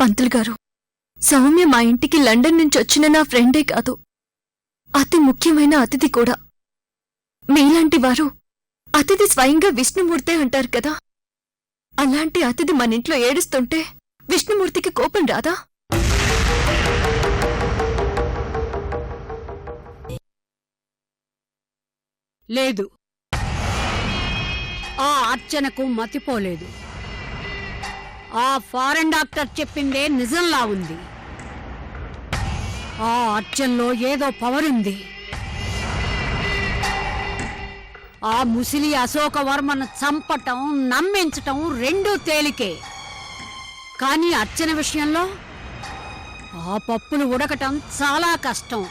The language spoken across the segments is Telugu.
పంతులు గారు, సౌమ్య మా ఇంటికి లండన్ నుంచి వచ్చిన నా ఫ్రెండే కాదు, అతి ముఖ్యమైన అతిథి కూడా. మీలాంటి వారు అతిథి స్వయంగా విష్ణుమూర్తే అంటారు కదా. అలాంటి అతిథి మన ఇంట్లో ఏడుస్తుంటే విష్ణుమూర్తికి కోపం రాదా? లేదు, ఆ అర్చనకు మతిపోలేదు. ఆ ఫారెన్ డాక్టర్ చెప్పిందే నిజంలా ఉంది. ఆ అర్చనలో ఏదో పవర్ ఉంది. ఆ ముసిలి అశోకవర్మను చంపటం, నమ్మించటం రెండూ తేలికే. కానీ అర్చన విషయంలో ఆ పప్పులు ఉడకటం చాలా కష్టం.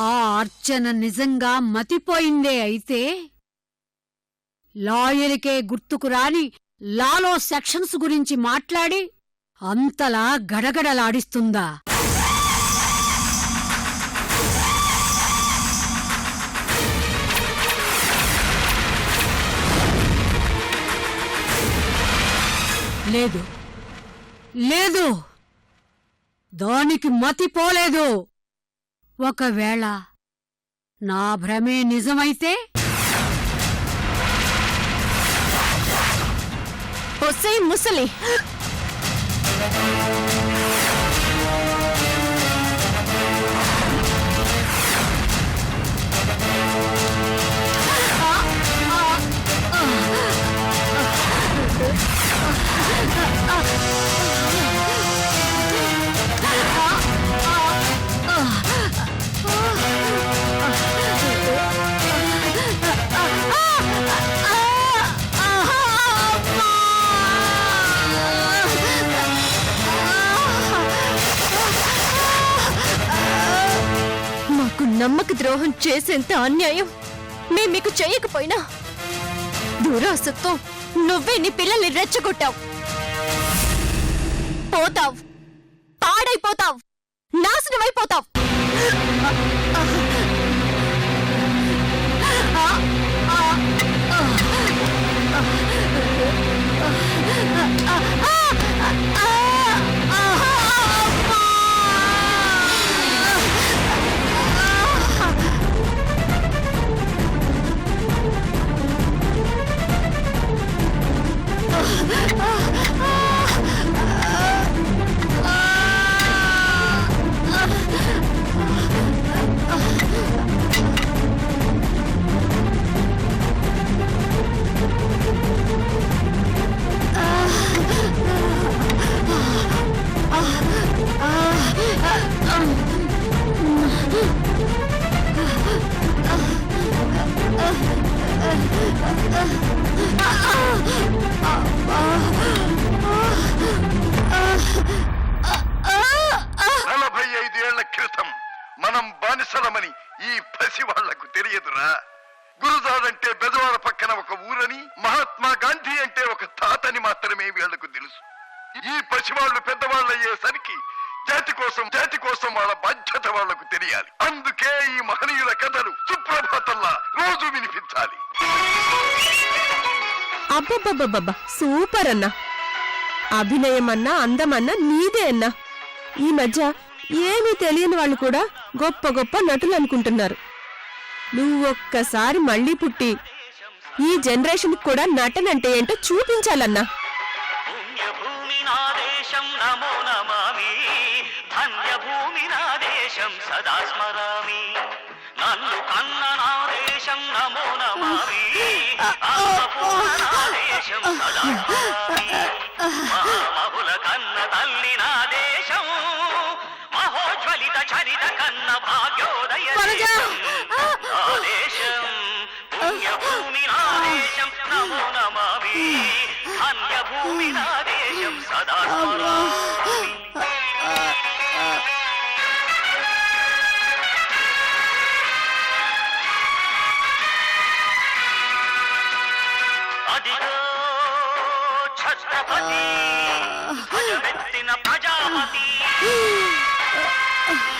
ఆ అర్చన నిజంగా మతిపోయిందే అయితే లాయర్కే గుర్తుకు రాని లాలో సెక్షన్స్ గురించి మాట్లాడి అంతలా గడగడలాడిస్తుందా? లేదు లేదు, దానికి మతిపోలేదు. ఒకవేళ నా భ్రమే నిజమైతే? ఒసే ముసలి, నమ్మక ద్రోహం చేసేంత అన్యాయం మేము మీకు చేయకపోయినా దురాశతో నువ్వే నీ పిల్లల్ని రెచ్చగొట్టావు. పోతావు, పాడైపోతావు, నాశనమైపోతావు. మనం బానిసలమని ఈ పసి వాళ్లకు తెలియదురా. గురుజాడంటే బెజవాడ పక్కన ఒక ఊరని, మహాత్మా గాంధీ అంటే ఒక తాతని మాత్రమే వీళ్లకు తెలుసు. ఈ పసివాళ్లు పెద్దవాళ్ళయ్యేసరికి జాతి కోసం వాళ్ళ బాధ్యత వాళ్లకు తెలియాలి. అందుకే ఈ మహనీయుల కథలు సుప్రభాతంలా రోజు వినిపించాలి. అబ్బబ్బబ్బబ్బబ్బా, సూపర్ అన్నా. అభినయమన్నా అందమన్నా నీదే అన్నా. ఈ మధ్య ఏమీ తెలియని వాళ్ళు కూడా గొప్ప గొప్ప నటులు అనుకుంటున్నారు. నువ్వొక్కసారి మళ్లీ పుట్టి ఈ జనరేషన్ కూడా నటనంటే ఏంటో చూపించాలన్నా. మహోజ్వలిత చరిత కన్న భాగ్యోదయ దేశం పుణ్యభూమి నా దేశం నమో నమామి ధన్యభూమి నా దేశం సదా స్మరామి. అదిగో ఛత్రపతి భజమెత్తిన ప్రజాపతి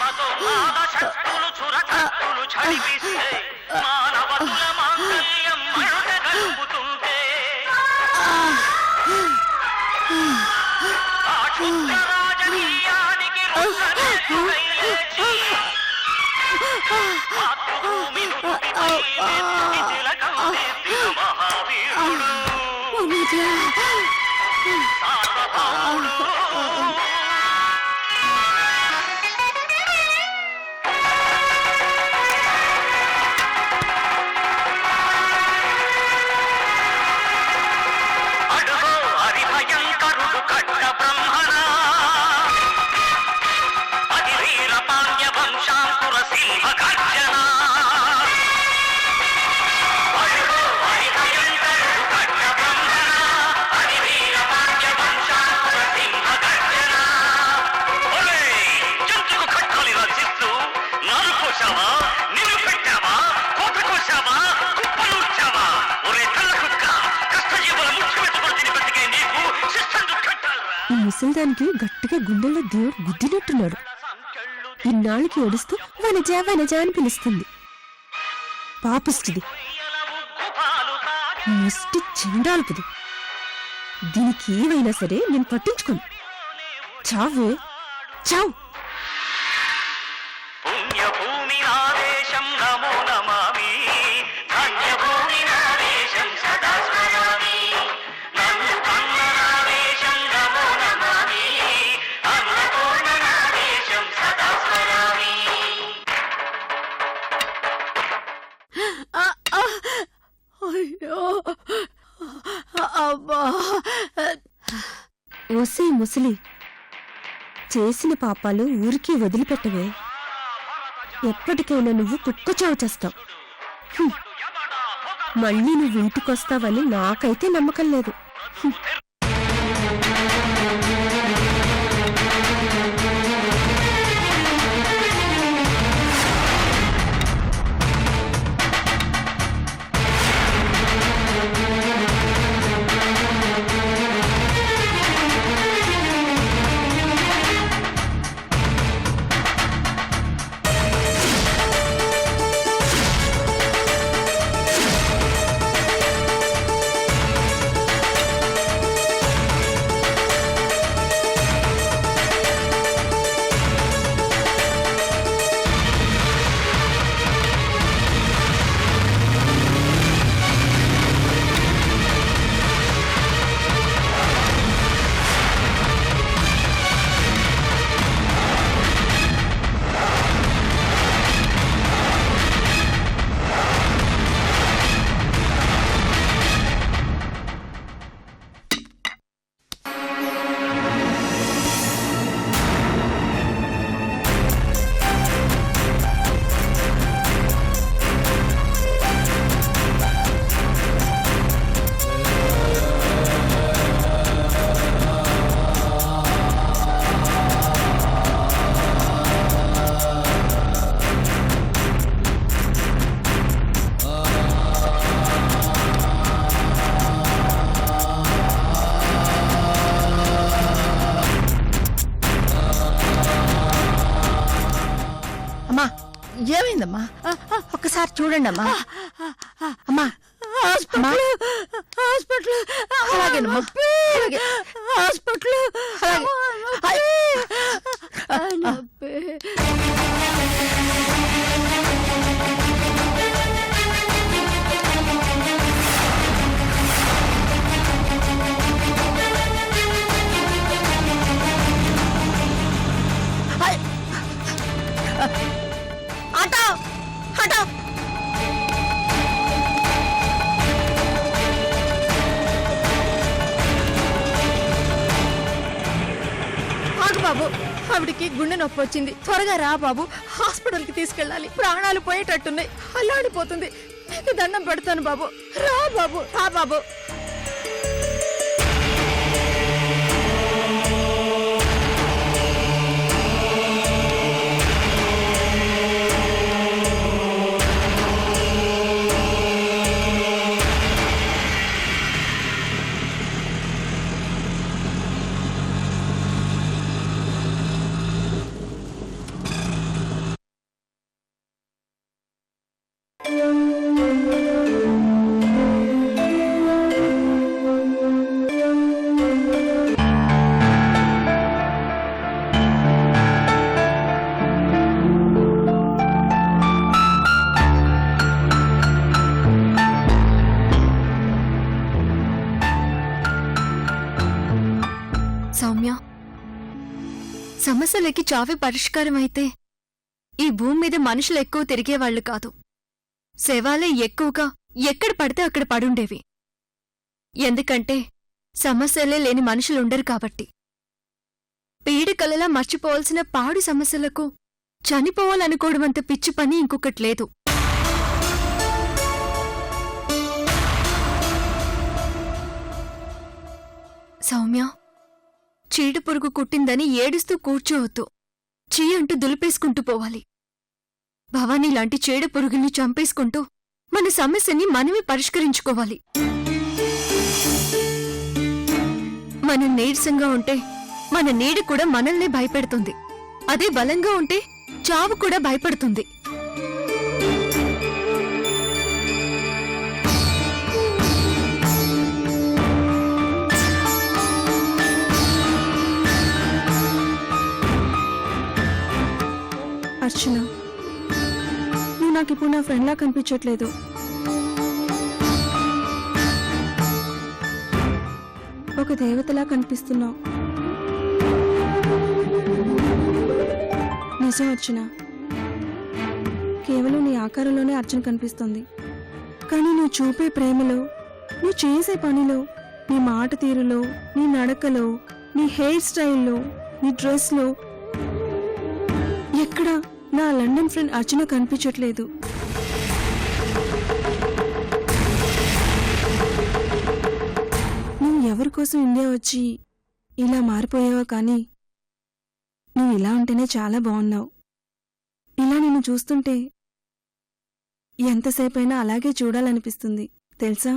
మతోన్మాద శక్తులు చురకత్తులు ఛడిపిస్తే మానవతుల మాంగళ్యం మడత కలుపుతుంటే నెత్తికి తిలకం దిద్దిన మహావీరుడు సార్వభౌముడు. అడుగో హరిభయంకరుడు కట్ట బ్రహ్మణ, అది వీర పాండ్య వంశాంకుర సింహ గర్జన. అడుగో హరిభయంకరుడు కట్ట బ్రహ్మణ, అది వీర పాండ్య వంశాంకుర సింహ గర్జన. ఒరేయ్, జంతుకు ఖడ్గాలి రచిస్తూ నారు కోశావా, నీరు పెట్టావా, కోత కోశావా, కుప్పలూర్చావా? ఒరే కళ్ళ కుక్క, కష్టజీవుల ముఖ్యమెత్తుకొని తిని బతికే నీకు శిస్తందు కట్టాలరా. ఈ ముసల్దానికి గట్టిగా గుండెల్లో దేవుడు గుద్దినట్టున్నాడు. ఇన్నాళ్ళకి ఏడుస్తూ వనజ వనజ అని పిలుస్తుంది. పాపిష్టిది, ముష్టి చెండాల్పుది. దీనికి ఏమైనా సరే నేను పట్టించుకోను. చావే చావు. పుణ్యభూమి నాదేశం నమో నమామి, ధన్యభూమి నాదేశం సదా స్మరామి. నన్ను కన్న నాదేశం నమో నమామి, అన్నపూర్ణ నాదేశం సదా స్మరామి. అయ్యో అబ్బా, ఓసే ముసలి, చేసిన పాపాలు ఊరికే వదిలిపెట్టవే. ఎప్పటికైనా నువ్వు కుక్కచావు చేస్తావు. మళ్ళీ నువ్వు ఇంటికొస్తావని నాకైతే నమ్మకం లేదు. ఏమైందమ్మా? ఒక్కసారి చూడండి అమ్మా. అమ్మా హాస్పిటల్ అలాగేనమ్మా, అలాగే. Hospital auto auto. ఆగు బాబు, ఆవిడికి గుండె నొప్పి వచ్చింది. త్వరగా రా బాబు, హాస్పిటల్కి తీసుకెళ్ళాలి. ప్రాణాలు పోయేటట్టున్నాయి, అల్లాడిపోతుంది. నీకు దండం పెడతాను బాబు, రా బాబు, రా బాబు. సౌమ్య, సమస్యలకి చావే పరిష్కారం అయితే ఈ భూమి మీద మనుషులు ఎక్కువ తిరిగేవాళ్లు కాదు. శవాలే ఎక్కువగా ఎక్కడ పడితే అక్కడ పడుండేవి. ఎందుకంటే సమస్యలే లేని మనుషులుండరు కాబట్టి. పీడికలలా మర్చిపోవాల్సిన పాడు సమస్యలకు చనిపోవాలనుకోవడమంత పిచ్చి పని ఇంకొకటి లేదు. సౌమ్య, చీడపురుగు కుట్టిందని ఏడుస్తూ కూర్చోవద్దు. చీ అంటూ దులిపేసుకుంటూ పోవాలి. భవానీ లాంటి చీడపురుగుల్ని చంపేసుకుంటూ మన సమస్యని మనమే పరిష్కరించుకోవాలి. మనం నీరసంగా ఉంటే మన నీడ కూడా మనల్నే భయపెడుతుంది. అదే బలంగా ఉంటే చావు కూడా భయపడుతుంది. అర్చన, నువ్వు నాకు ఇప్పుడు నా ఫ్రెండ్లా కనిపించట్లేదు. ఒక దేవతలా కనిపిస్తున్నావు. నిజం అర్చన, కేవలం నీ ఆకారంలోనే అర్చన కనిపిస్తుంది. కానీ నువ్వు చూపే ప్రేమలో, నువ్వు చేసే పనిలో, నీ మాట తీరులో, నీ నడకలో, నీ హెయిర్ స్టైల్లో, నీ డ్రెస్లో ఎక్కడ నా లండన్ ఫ్రెండ్ అర్చన కనిపించట్లేదు. నువ్వు ఎవరి కోసం ఇండియా వచ్చి ఇలా మారిపోయావో కానీ నువ్వు ఇలా ఉంటేనే చాలా బాగున్నావు. ఇలా నిన్ను చూస్తుంటే ఎంతసేపైనా అలాగే చూడాలనిపిస్తుంది తెలుసా?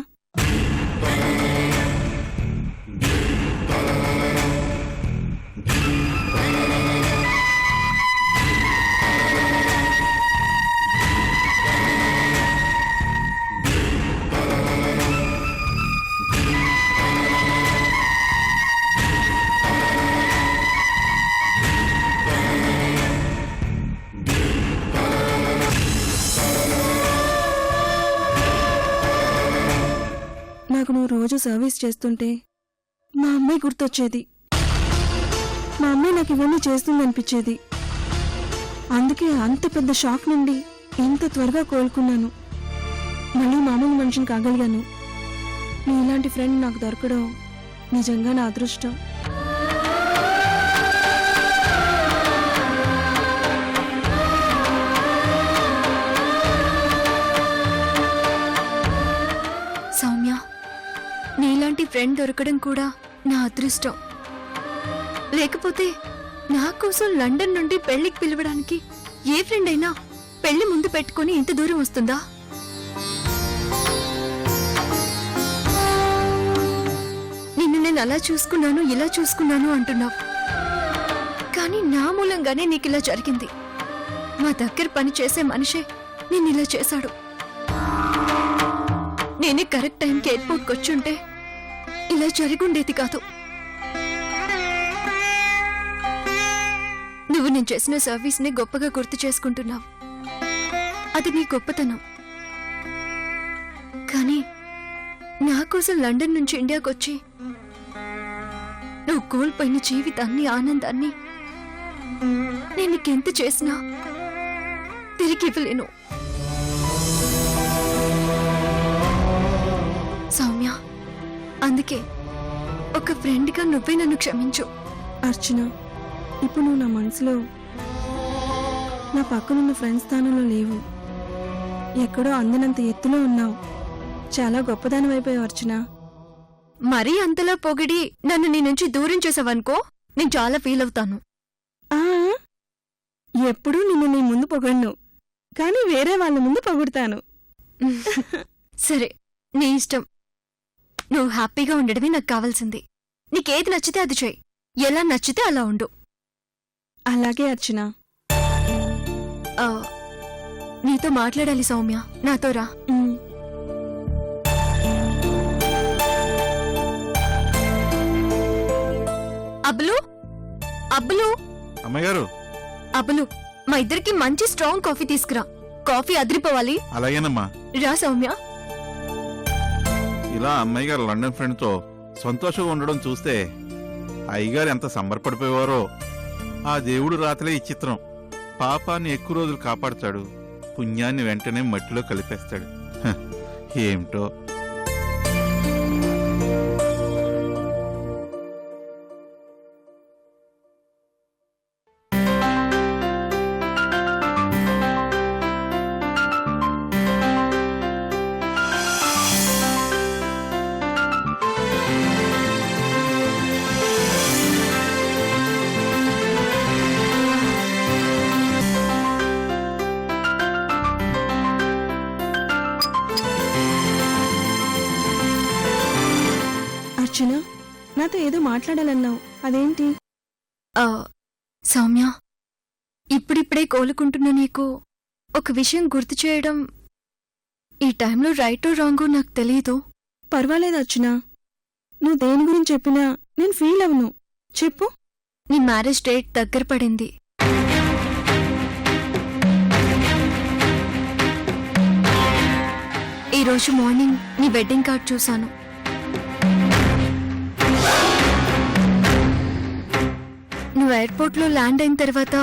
నాకు నువ్వు రోజు సర్వీస్ చేస్తుంటే మా అమ్మాయి గుర్తొచ్చేది. మా అమ్మాయి నాకు ఇవన్నీ చేస్తుందనిపించేది. అందుకే అంత పెద్ద షాక్ నుండి ఇంత త్వరగా కోలుకున్నాను. మళ్ళీ మామూలు మనిషిని కాగలిగాను. నీ ఇలాంటి ఫ్రెండ్ నాకు దొరకడం నిజంగా నా అదృష్టం. సౌమ్య, నీలాంటి ఫ్రెండ్ దొరకడం కూడా నా అదృష్టం. లేకపోతే నా కోసం లండన్ నుండి పెళ్లికి పిలవడానికి ఏ ఫ్రెండ్ అయినా పెళ్లి ముందు పెట్టుకుని ఇంత దూరం వస్తుందా? నిన్ను నేను అలా చూసుకున్నాను, ఇలా చూసుకున్నాను అంటున్నావు. కానీ నా మూలంగానే నీకిలా జరిగింది. మా దగ్గర పని చేసే మనిషే నిన్నిలా చేశాడు. నేనే కరెక్ట్ టైంకి ఎయిర్పోర్ట్కి వచ్చుంటే ఇలా జరుగుండేది కాదు. నువ్వు నేను చేసిన సర్వీస్ని గొప్పగా గుర్తు చేసుకుంటున్నావు. అది నీ గొప్పతనం. కానీ నా కోసం లండన్ నుంచి ఇండియాకి వచ్చి నువ్వు కోల్పోయిన జీవితాన్ని, ఆనందాన్ని నేను నీకెంత చేసినా తిరిగి ఇవ్వలేను. సౌమ్య, అందుకే ఒక ఫ్రెండ్గా నువ్వే నన్ను క్షమించు. అర్చన, ఇప్పుడు నువ్వు నా మనసులో, నా పక్కనున్న ఫ్రెండ్ స్థానంలో లేవు. ఎక్కడో అందనంత ఎత్తులో ఉన్నావు. చాలా గొప్పదానివైపోయావు అర్చన. మరీ అంతలా పొగిడి నన్ను నీ నుంచి దూరం చేసావనుకో, నేను చాలా ఫీల్ అవుతాను. ఆ, ఎప్పుడూ నిన్ను నీ ముందు పొగడ్ను, కానీ వేరే వాళ్ళ ముందు పొగుడతాను. సరే, నీ ఇష్టం. నువ్వు హ్యాపీగా ఉండడమే నాకు కావాల్సింది. నీకేది నచ్చితే అది చెయ్యి. ఎలా నచ్చితే అలా ఉండు. అలాగే అర్చన. ఆ, నీతో మాట్లాడాలి సౌమ్య. నాతో రా. ఉమ్. అబ్బులు, అబ్బులు, అమ్మగారు, అబ్బులు, మా ఇద్దరికి మంచి స్ట్రాంగ్ కాఫీ తీసుకురా. కాఫీ అదిరిపోవాలి. అలాగేనమ్మా. రా సౌమ్య. ఇలా అమ్మాయి గారు లండన్ ఫ్రెండ్ తో సంతోషంగా ఉండడం చూస్తే అయ్యగారు ఎంత సంబరపడిపోయేవారో. ఆ దేవుడు రాతలే ఈ చిత్రం. పాపాన్ని ఎక్కువ రోజులు కాపాడుతాడు, పుణ్యాన్ని వెంటనే మట్టిలో కలిపేస్తాడు. హ, ఏమిటో. అర్చన, నాతో ఏదో మాట్లాడాలన్నావు, అదేంటి? ఆ, సౌమ్య, ఇప్పుడిప్పుడే కోలుకుంటున్న నీకు ఒక విషయం గుర్తు చేయడం ఈ టైంలో రైటో రాంగో నాకు తెలీదు. పర్వాలేదు అర్చన, నువ్వు దేని గురించి చెప్పినా నేను ఫీల్ అవను. చెప్పు. నీ మ్యారేజ్ డేట్ దగ్గర పడింది. ఈరోజు మార్నింగ్ నీ వెడ్డింగ్ కార్డ్ చూశాను. నువ్వు ఎయిర్పోర్ట్లో ల్యాండ్ అయిన తర్వాత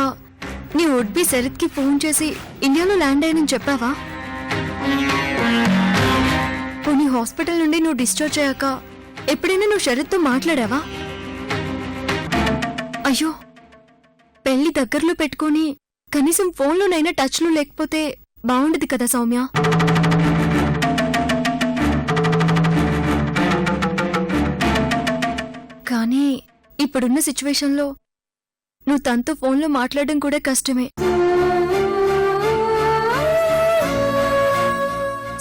నీ వుడ్ బి శరత్కి ఫోన్ చేసి ఇండియాలో ల్యాండ్ అయ్యానని చెప్పావా? పోనీ హాస్పిటల్ నుండి నువ్వు డిశ్చార్జ్ అయ్యాక ఎప్పుడైనా నువ్వు శరత్తో మాట్లాడావా? అయ్యో, పెళ్లి దగ్గరలో పెట్టుకుని కనీసం ఫోన్లోనైనా టచ్లో లేకపోతే బాగుండదు కదా సౌమ్య. కానీ ఇప్పుడున్న సిచ్యువేషన్లో నువ్వు తనతో ఫోన్లో మాట్లాడడం కూడా కష్టమే.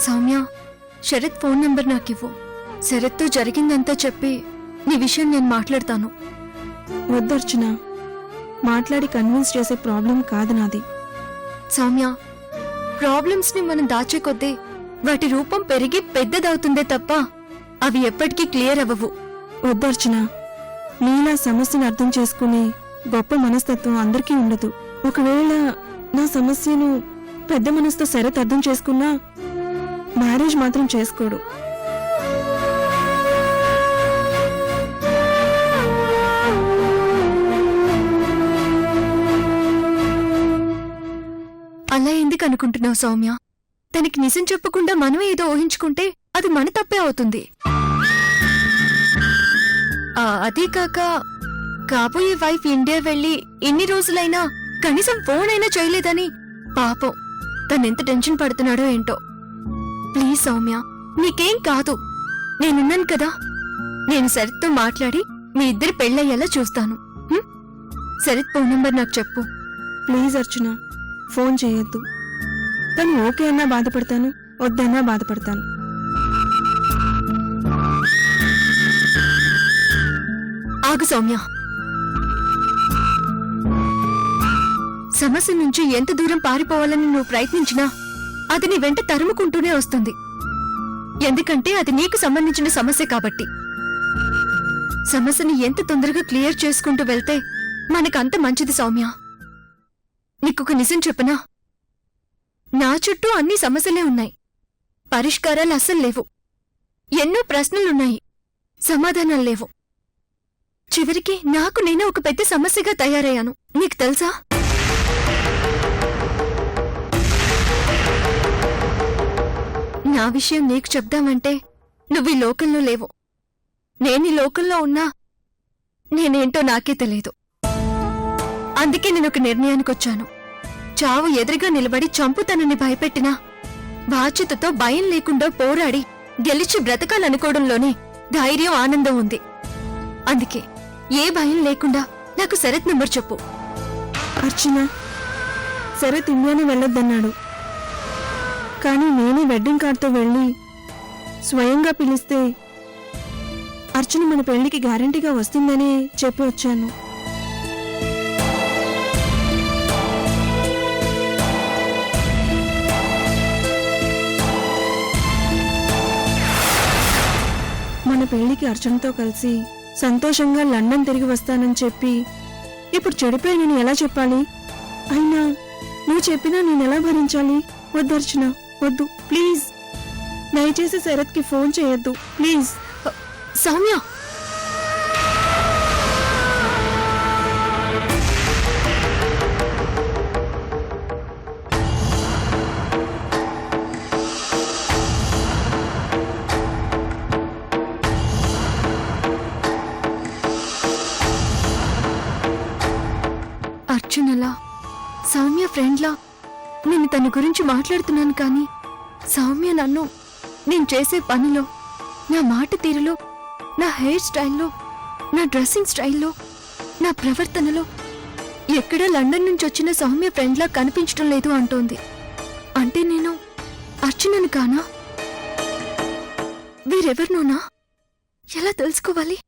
సౌమ్య, శరత్ ఫోన్ నంబర్ నాకివ్వు. శరత్తో జరిగిందంతా చెప్పి నీ విషయం నేను మాట్లాడతాను. వద్దర్చన, మాట్లాడి కన్విన్స్ చేసే ప్రాబ్లం కాదు నాది. సౌమ్య, ప్రాబ్లమ్స్ ని మనం దాచే కొద్దీ వాటి రూపం పెరిగి పెద్దదవుతుందే తప్ప అవి ఎప్పటికీ క్లియర్ అవ్వవు. వద్దర్చన, నీలా సమస్యను అర్థం చేసుకునే గొప్ప మనస్తత్వం అందరికీ ఉండదు. ఒకవేళ నా సమస్యను పెద్ద మనసుతో శరత్ అర్థం చేసుకున్నా మ్యారేజ్ మాత్రం చేసుకోడు. అలా ఎందుకు అనుకుంటున్నావు సౌమ్య? తనకి నిజం చెప్పకుండా మనమే ఏదో ఊహించుకుంటే అది మన తప్పే అవుతుంది. అదే కాక కాబోయే వైఫ్ ఇండియా వెళ్లి ఇన్ని రోజులైనా కనీసం ఫోన్ అయినా చేయలేదని పాపం తనెంత టెన్షన్ పడుతున్నాడో ఏంటో. ప్లీజ్ సౌమ్య, నీకేం కాదు, నేనున్నాను కదా. నేను శరత్తో మాట్లాడి మీ ఇద్దరి పెళ్ళయ్యేలా చూస్తాను. శరత్ ఫోన్ నంబర్ నాకు చెప్పు. ప్లీజ్ అర్చన, ఫోన్ చేయొద్దు. తను ఓకే అన్నా బాధపడతాను, వద్దన్నా బాధపడతాను. ఆగు సౌమ్య, సమస్య నుంచి ఎంత దూరం పారిపోవాలని నువ్వు ప్రయత్నించినా అది నీ వెంట తరుముకుంటూనే వస్తుంది. ఎందుకంటే అది నీకు సంబంధించిన సమస్య కాబట్టి. సమస్యని ఎంత తొందరగా క్లియర్ చేసుకుంటూ వెళ్తే మనకంత మంచిది సౌమ్య. నీకొక నిజం చెప్పనా? నా చుట్టూ అన్ని సమస్యలే ఉన్నాయి, పరిష్కారాలు అస్సలు లేవు. ఎన్నో ప్రశ్నలున్నాయి, సమాధానాలు లేవు. చివరికి నాకు నేనే ఒక పెద్ద సమస్యగా తయారయ్యాను. నీకు తెలుసా? నా విషయం నీకు చెప్దామంటే నువ్వు ఈ లోకంలో లేవు. నేను ఈ లోకంలో ఉన్నా నేనేంటో నాకే తెలీదు. అందుకే నేనొక నిర్ణయానికొచ్చాను. చావు ఎదురుగా నిలబడి చంపుతానని భయపెట్టినా బాధ్యతతో భయం లేకుండా పోరాడి గెలిచి బ్రతకాలనుకోవడంలోనే ధైర్యం, ఆనందం ఉంది. అందుకే ఏ భయం లేకుండా నాకు శరత్ నంబర్ చెప్పు. అర్చన, శరత్ ఇండియాని వెళ్ళొద్దన్నాడు. కానీ నేనే వెడ్డింగ్ కార్డ్తో వెళ్ళి స్వయంగా పిలిస్తే అర్చన మన పెళ్లికి గ్యారంటీగా వస్తుందని చెప్పి వచ్చాను. మన పెళ్లికి అర్చనతో కలిసి సంతోషంగా లండన్ తిరిగి వస్తానని చెప్పి ఇప్పుడు చెడిపోయి నేను ఎలా చెప్పాలి? అయినా నువ్వు చెప్పినా నేనెలా భరించాలి? వద్దు అర్చన, వద్దు ప్లీజ్. దయచేసి శరత్కి ఫోన్ చేయొద్దు ప్లీజ్. సౌమ్య, అర్జునలా సౌమ్య ఫ్రెండ్లా నేను తన గురించి మాట్లాడుతున్నాను కానీ సౌమ్య నన్ను నేను చేసే పనిలో, నా మాట తీరులో, నా హెయిర్ స్టైల్లో, నా డ్రెస్సింగ్ స్టైల్లో, నా ప్రవర్తనలో ఎక్కడా లండన్ నుంచి వచ్చిన సౌమ్య ఫ్రెండ్లా కనిపించడం లేదు అంటోంది. అంటే నేను అర్జునను కానా? వీరెవరినోనా? ఎలా తెలుసుకోవాలి?